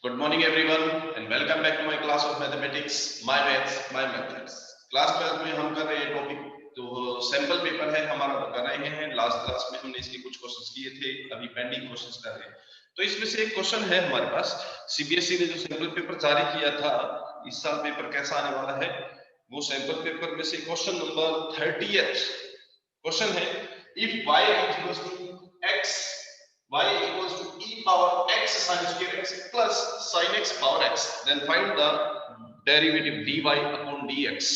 Good morning everyone and welcome back to my class of mathematics, my maths, my methods. Class 12 में हम कर रहे हैं topic तो सैंपल पेपर है हमारा कर रहे हैं। लास्ट क्लास में हमने इसके कुछ क्वेश्चंस किए थे, अभी पेंडिंग क्वेश्चंस कर रहे हैं। तो इसमें से एक क्वेश्चन है हमारे पास, सीबीएसई ने जो सैंपल पेपर जारी किया था, इस साल पेपर कैसा आने वाला है, वो सैंपल पेपर में से क्वेश्चन नंबर 30th क्वेश्चन है, if y equals to x, y equals to e power x sin square x plus sin x power x, then find the derivative dy upon dx।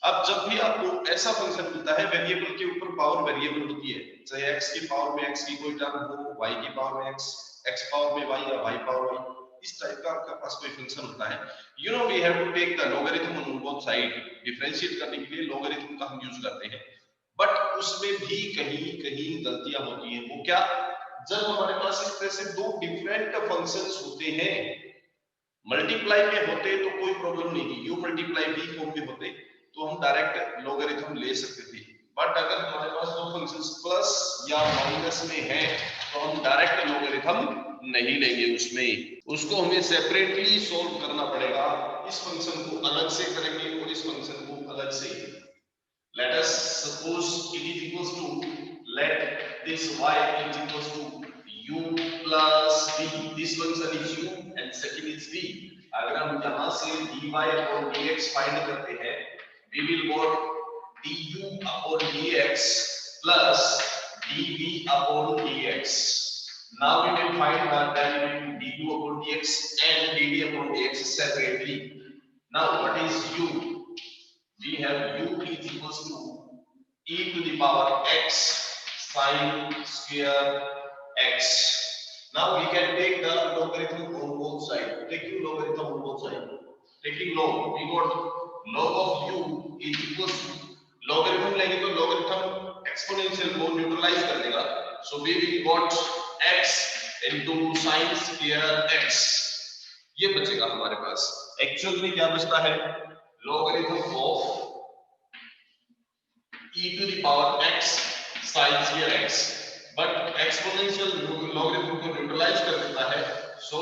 अब जब भी आपको ऐसा function मिलता है, variable के ऊपर पावर वेरिएबल होती है, चाहे x की पावर में x की कोई टर्म हो, y की पावर में x, x पावर में y या y पावर y, इस टाइप का आपके पास कोई फंक्शन होता है। You know we have to take the logarithm on both side. Differentiate करने के लिए लॉगरिथम का हम यूज करते हैं, बट उसमें भी कहीं कहीं गलतियां होती हैं। वो क्या? जब हमारे पास इस तरह से दो डिफरेंट फंक्शंस होते हैं, मल्टीप्लाई में होते तो कोई प्रॉब्लम नहीं थी, u मल्टीप्लाई v फॉर्म में होते तो हम डायरेक्ट लॉगरिथम ले सकते थे। बट अगर हमारे पास दो फंक्शंस प्लस या माइनस में हैं तो हम डायरेक्ट लॉगरिथम नहीं लेंगे, उसको हमें सेपरेटली सॉल्व करना पड़ेगा। इस फंक्शन को अलग से करेंगे और इस फंक्शन को अलग से। Let us suppose it is equals to, let this y is equals to u plus v. This function is u and second is v. अगर हम यहाँ से dy और dx फाइंड करते हैं, we will get du upon dx plus dv upon dx. Now we will find the derivative du upon dx and dd upon dx separately. Now what is u? We have u is equals to e to the power x sin square x. Now we can take the logarithm on both sides. Taking logarithm on both sides, taking log, we got log of u is equals to, logarithm लेंगे तो logarithm exponential को neutralize कर देगा, so we will got x into sin square x. ये बचेगा हमारे पास। Actual में क्या बचता है? logarithm of e to the power x sin square x, but exponential logarithm को neutralize कर देता है, so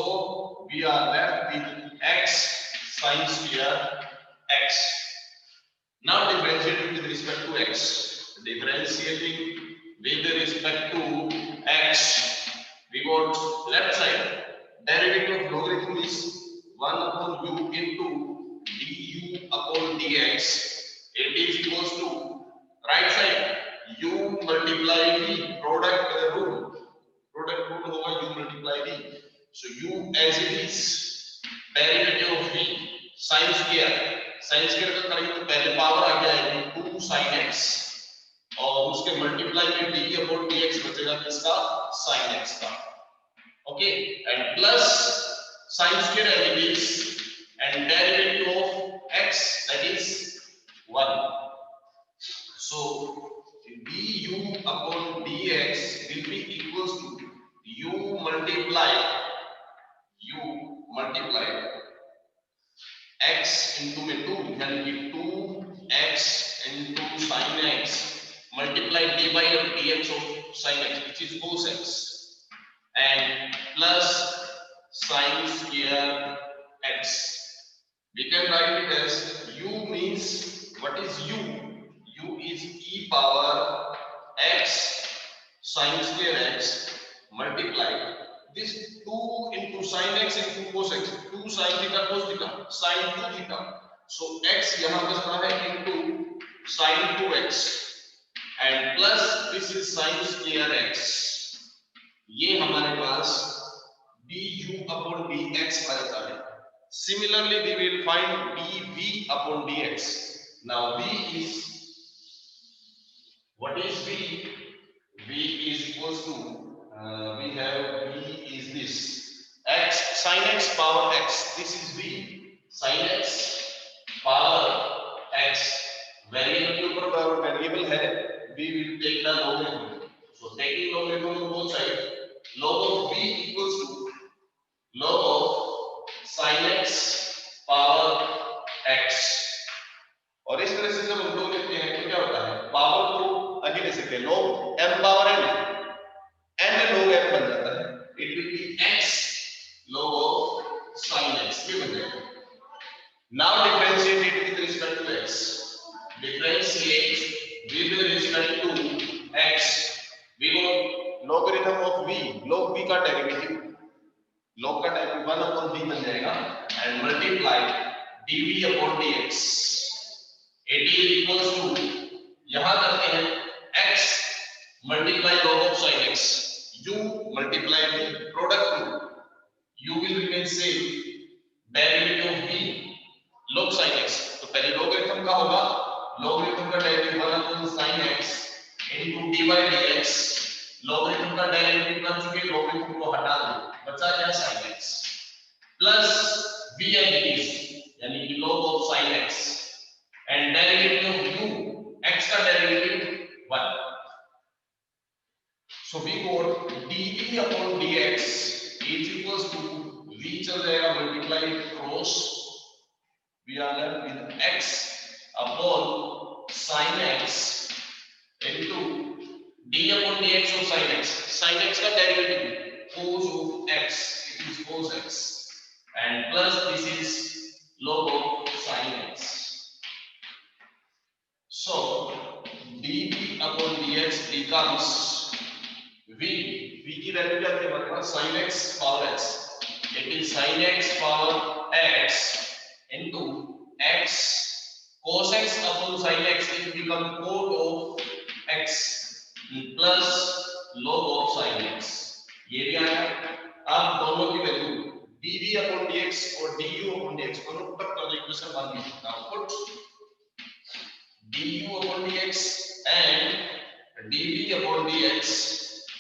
we are left with x sin square x. Now differentiating with respect to x, differentiating with respect to x, we got left side derivative of logarithm is 1 upon u into du upon dx. It is equals to right side u multiply v, product rule होगा u multiply v, so u as it is derivative of v sin square का करेंगे तो पहले power आ जाएगी 2 sin x और उसके multiply में d upon dx बचेगा किसका? sin x का। Okay, and plus sin square as it is and derivative of x, that is 1. So du upon dx will be equals to u multiply x into में 2 यानी 2x into sin x multiply dy of dx of sin x which is cos x and plus sin square x. We can write it as u means, what is u? u is e power x sin square x multiply this 2 into sin x into cos x, 2 sin theta cos theta sin 2 theta, so x यहाँ बचता है into sin 2x and plus this is sin square x. ये हमारे पास du upon dx आ जाता है। Similarly we will find dv upon dx. Now v is, what is v? v is equals to we have v is this x sin x power x, this is v sin x power x, variable के ऊपर power variable है, we will take the logarithm, so taking logarithm on both sides, log of v equals to log of sin x power x। और इस तरह से जब हम लोग लेते हैं तो क्या होता है, पावर को आगे ले सकते हैं, log m power n log m बन जाता है, it will be x log of Now differentiate it with respect to x. Differentiate with respect to x. We got logarithm of v. Log v का derivative, log का derivative 1 upon v बन जाएगा and multiply dv upon dx. It is equals to, यहां करते हैं x multiply log of sin x, u multiply v, product u will remain same, derivative of v log sin x. तो पहले logarithm का होगा, logarithm का derivative 1 upon sin x into dy dx. Logarithm का derivative कर चुके, logarithm को हटा दो, बचा क्या sin x plus v and dx यानी कि log of sin x and derivative of u, x का derivative 1. So we got dv upon dx is equals to v चल जाएगा multiply cross, we are left with x upon sin x into d upon dx of sin x. Sin x का derivative cos of x, it is cos x, and plus this is log of sin x. So dv upon dx becomes v की value क्या थी हमारे पास, sin x power x. It is sin x power x into x cos x upon sin x, it become cot of x plus log of sin x. ये भी आया. अब दोनों की वैल्यू dv upon dx और du upon dx दोनों put कर दो इक्वेशन 1 में. Now put du upon dx and dv upon dx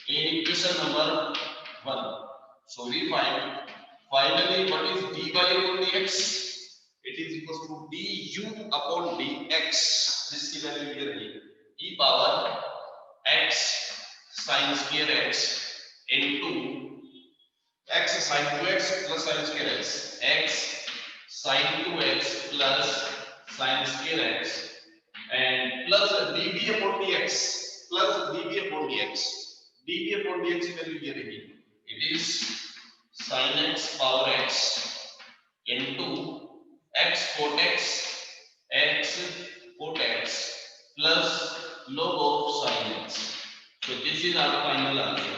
in equation number 1. So we find finally what is dy upon dx. It is equals to du upon dx. जिसकी value ये रही e power x sin square x into x sin 2x plus sin square x, x sin 2x plus sin square x and plus dv upon dx plus dv upon dx. dv upon dx की value ये रही, it is sin x power x into x cot x plus log of sin x. So this is our final answer.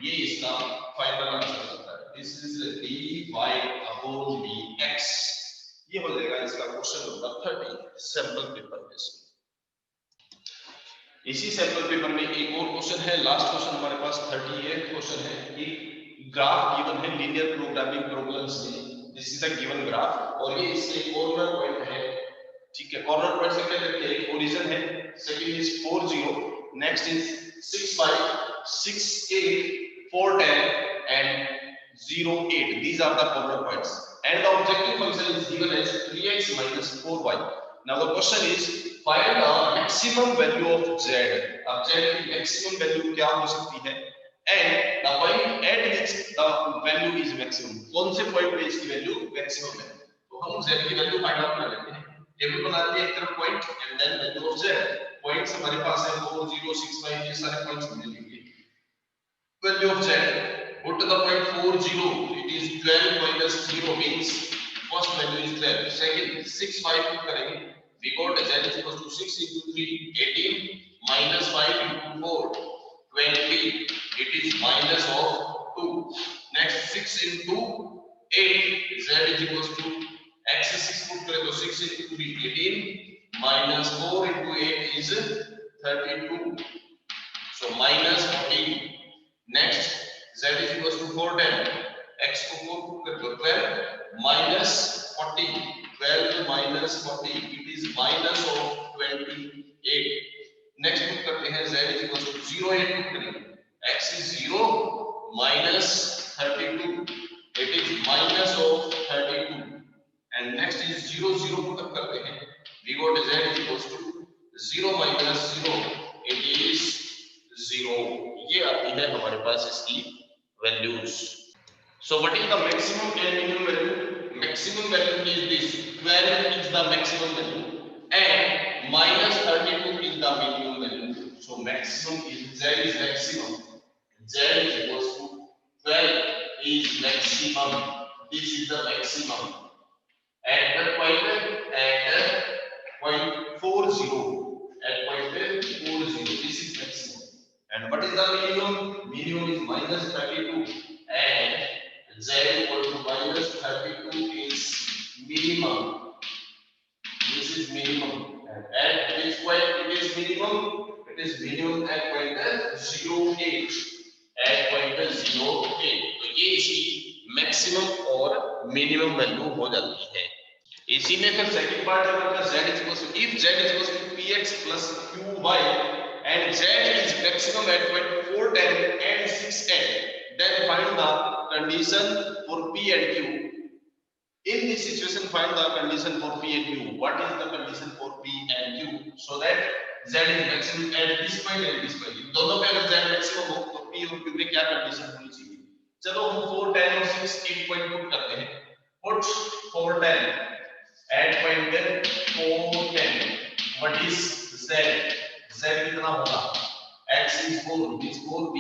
ये इसका final answer होता है. This is dy upon dx. ये हो जाएगा इसका क्वेश्चन नंबर 30 सैंपल पेपर में. इसी सैंपल पेपर में एक और क्वेश्चन है, लास्ट क्वेश्चन हमारे पास 38 क्वेश्चन है. एक ग्राफ गिवन है लीनियर प्रोग्रामिंग प्रॉब्लम्स में. This is a given graph और ये इसके कॉर्नर पॉइंट है. ठीक है, कॉर्नर पॉइंट से क्या करते हैं, एक ओरिजिन है, second is 4 0, next is 6 5 6 8 4 10 and 0 8. These are the corner points and the objective function is given as 3x minus 4y. Now the question is find the maximum value of z. अब z की maximum value क्या हो सकती है and the point at which the value is maximum. कौन से point पे इसकी वैल्यू मैक्सिमम है. तो हम z की वैल्यू फाइंड आउट कर लेते हैं. टेबल बनाते हैं एक तरफ point and then value of z. Points हमारे पास है 4 0 6 5, ये सारे पॉइंट्स हमने लिख लिए. Value of z, go to the point 4 0, it is 12 minus 0 means first value is 12, second 6 5 करेंगे, we got z is equals to 6 into 3 18 minus 5 into 4 20, it is minus of 2. Next 6 into 8, z is equals to x 6 put करें तो 6 into 3 18 minus 4 into 8 is 32, so minus 14. Next z is equals to 410, x को 4 put कर दो 12 minus 40, 12 minus 40, it is minus of 28. Next put करते हैं z is equals to 0 8 put करेंगे, x is 0 minus 32, it is minus of 32. And next is 0 0 put up करते हैं, we got z is equals to 0 minus 0, it is 0. ये आती है हमारे पास इसकी values. So what is the maximum and minimum value? Maximum value is this, 12 is the maximum value and minus 32 is the minimum value. So maximum is z is maximum, z is equals to 12 is maximum, this is the maximum at the point 40, at point 40, this is maximum. And what is the minimum? Minimum is minus 32, and z equal to minus 32 is minimum. This is minimum. And at which point it is minimum? It is minimum at point 08. At point 08. तो ये इसकी maximum और minimum value हो जाती है। इसी में फिर सेकंड पार्ट है हमारा z is equal to if z is equal to px plus qy and z is maximum at point 410 and 610, then find the condition for p and q. In this situation, find the condition for p and q. What is the condition for p and q? So that z is maximum at this point and this point. इन दोनों पे अगर z maximum हो तो p और q में क्या condition होनी चाहिए? चलो हम 4, 10 और 6 एक पॉइंट पुट करते हैं. Put 4, 10 at point 410. What is z? Z कितना होगा? X is 4, means 4p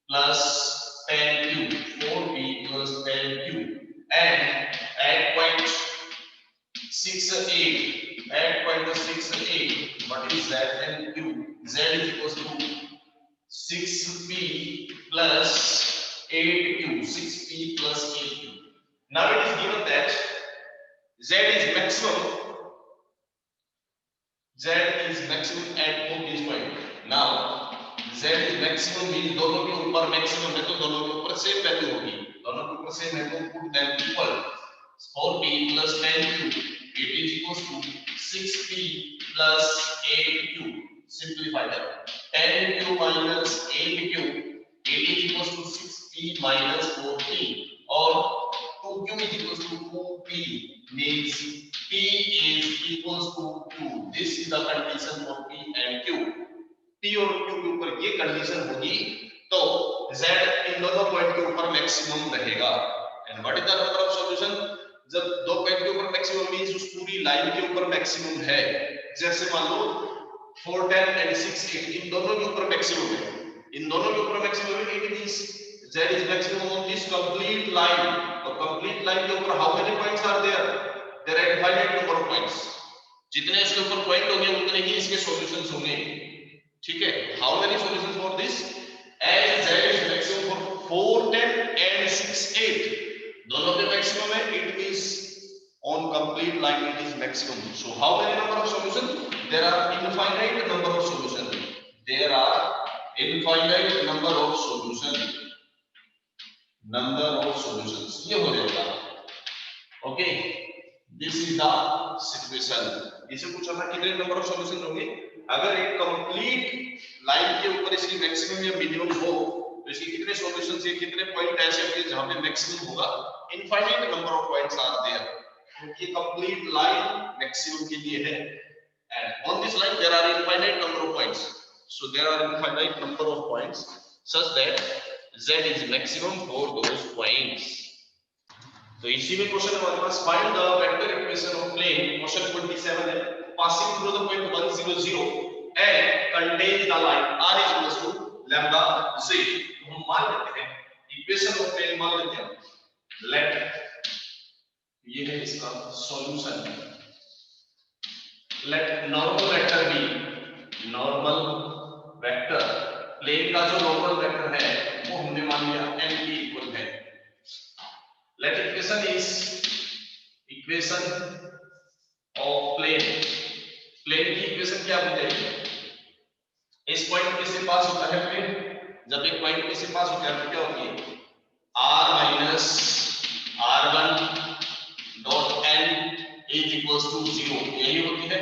plus 10q. 4p plus 10q. And at point 6, 8, at point 6, 8, what is z and q? Z is equals to 6p plus 8q. 6p plus 8q. Now it is given that z is maximum. Z is maximum at both these points. Now z is maximum means दोनों के ऊपर maximum है तो दोनों के ऊपर same value होगी. दोनों के ऊपर सेम है तो put them equal. 4p plus 10q. It is equals to 6p plus 8q. Simplify that. 10q minus 8q. It is equals to 6p minus 4p. Or 2q is equals to 2p. Means p is equals to 2. This is the condition for p and q. p और q के ऊपर ये condition होगी तो z इन दोनों point के ऊपर maximum रहेगा. And what is the number of solution? जब दो पॉइंट के ऊपर मैक्सिमम मींस उस पूरी लाइन के ऊपर मैक्सिमम है. जैसे मान लो 4, 10 एंड 6, 8 इन दोनों के ऊपर मैक्सिमम है. इन दोनों के ऊपर मैक्सिमम है. It means z is maximum on this complete line. तो complete line के ऊपर how many points are there? There are infinite number of points. जितने इसके ऊपर पॉइंट होंगे उतने ही इसके सॉल्यूशंस होंगे. ठीक है. How many solutions for this? As z is maximum for 4, 10 and 6, 8. दोनों पे maximum है. It means on complete line it is maximum. So how many number of solutions? There are infinite number of solutions. There are infinite number of solutions. Number of solutions. ये हो जाएगा. Okay. This is the situation. इसे पूछा था कितने number of solution होंगे. अगर एक कंप्लीट लाइन के ऊपर इसकी मैक्सिमम या मिनिमम हो तो इसके कितने सॉल्यूशंस या कितने पॉइंट ऐसे होंगे जहां पे मैक्सिमम होगा. Infinite number of points are there. क्योंकि कंप्लीट लाइन मैक्सिमम के लिए है. And on this line there are infinite number of points. So there are infinite number of points such that z is maximum for those points. तो इसी में question हमारे पास find the vector equation of plane. Question 27 है. Passing through the point 1, 0, 0 and contain the line r is equals to lambda z. तो हम मान लेते हैं इक्वेशन ऑफ प्लेन मान लेते हैं. लेट ये है इसका solution. Let normal vector b. Normal vector plane का जो नॉर्मल वेक्टर है वो हमने मान लिया n के इक्वल है. Let equation is equation of plane. Plane की इक्वेशन क्या बन जाएगी? इस पॉइंट पे से पास होता है प्लेन. जब एक पॉइंट पे से पास होता है तो क्या होती है? r minus r1 dot n is equals to 0. यही होती है.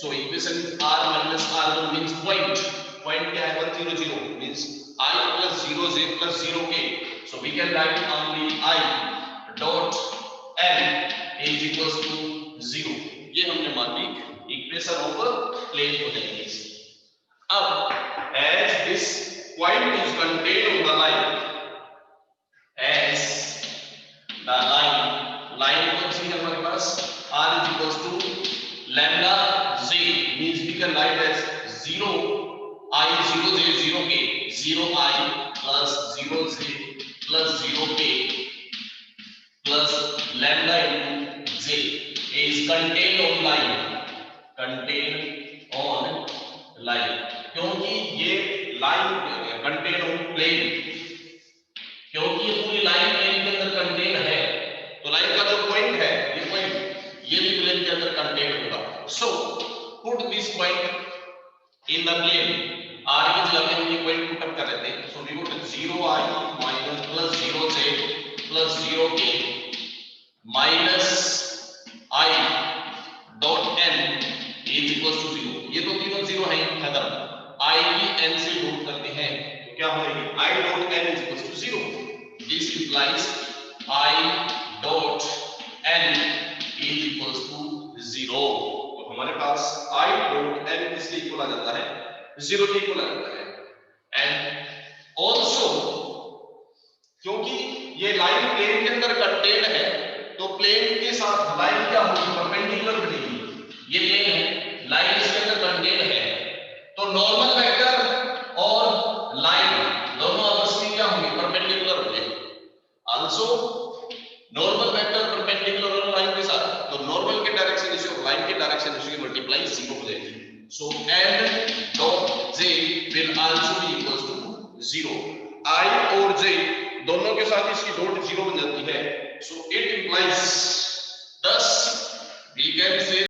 So equation is r minus r1 means point. Point क्या है? 1, 0, 0 means I plus 0, j plus 0k. So we can write only I dot n is equals to 0. ये हमने मान ली. Equation of plane हो जाएगी. अब as this point is contained on the line, as the line कौन सी है हमारे पास? r is equals to lambda j means we can write as 0 I 0 j 0 k. 0 I plus 0 j plus 0 k plus lambda into j. Is contain on line, contain on line, क्योंकि ये line contain on plane, क्योंकि ये पूरी line plane के अंदर contain है, तो line का जो पॉइंट है ये पॉइंट ये भी प्लेन के अंदर कंटेन होगा। So put this point in the plane, r की जगह पे हम ये पॉइंट पुट अप कर लेते हैं। So we put 0i minus plus 0j plus 0k minus i dot n is equal to 0। ये तो तीनों 0 है, खत्म। i की n से डॉट करते हैं तो क्या होगी, i dot n is equal to 0। This implies i dot n is equal to 0। तो हमारे पास i डॉट n किसके इक्वल आ जाता है, 0 के इक्वल आ जाता है। एंड ऑल्सो क्योंकि ये लाइन प्लेन के अंदर कंटेन है, तो प्लेन के साथ लाइन क्या होगी, परपेंडिकुलर बनेगी। ये प्लेन है, लाइन इसके अंदर कंटेन है, तो नॉर्मल वेक्टर और लाइन दोनों आपस में क्या होंगे, परपेंडिकुलर होंगे। आल्सो नॉर्मल वेक्टर परपेंडिकुलर और लाइन के साथ, तो नॉर्मल के डायरेक्शन इसे और लाइन के डायरेक्शन इसे मल्टीप्लाई 0 हो जाएगी। So n dot j will also be equal to 0। i और j दोनों के साथ इसकी डॉट 0 बन जाती है। So it implies, thus we can say